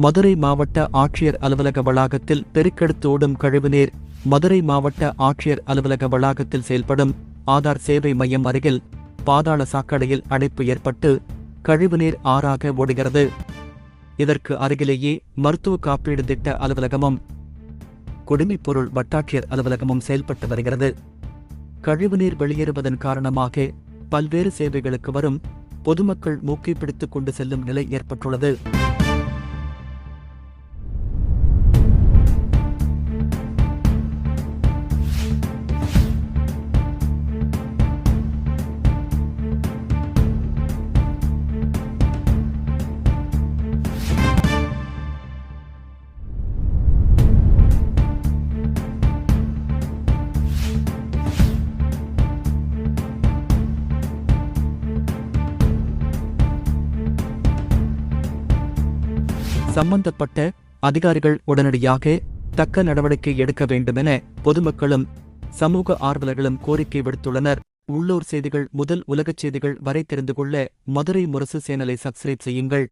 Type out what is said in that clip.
மதுரை மாவட்ட ஆட்சியர் அலுவலக வளாகத்தில் பெருக்கெடுத்து ஓடும் கழிவுநீர். மதுரை மாவட்ட ஆட்சியர் அலுவலக வளாகத்தில் செயல்படும் ஆதார் சேவை மையம் அருகில் பாதாள சாக்கடையில் அடைப்பு ஏற்பட்டு கழிவுநீர் ஆறாக ஓடுகிறது. இதற்கு அருகிலேயே மருத்துவ காப்பீடு திட்ட அலுவலகமும் குடிமைப்பொருள் வட்டாட்சியர் அலுவலகமும் செயல்பட்டு வருகிறது. கழிவுநீர் வெளியேறுவதன் காரணமாக பல்வேறு சேவைகளுக்கு வரும் பொதுமக்கள் மூக்கை பிடித்துக் கொண்டு செல்லும் நிலை ஏற்பட்டுள்ளது. சம்பந்தப்பட்ட அதிகாரிகள் உடனடியாக தக்க நடவடிக்கை எடுக்க வேண்டுமென பொதுமக்களும் சமூக ஆர்வலர்களும் கோரிக்கை விடுத்துள்ளனர். உள்ளூர் செய்திகள் முதல் உலகச் செய்திகள் வரை தெரிந்து கொள்ள மதுரை முரசு சேனலை சப்ஸ்கிரைப் செய்யுங்கள்.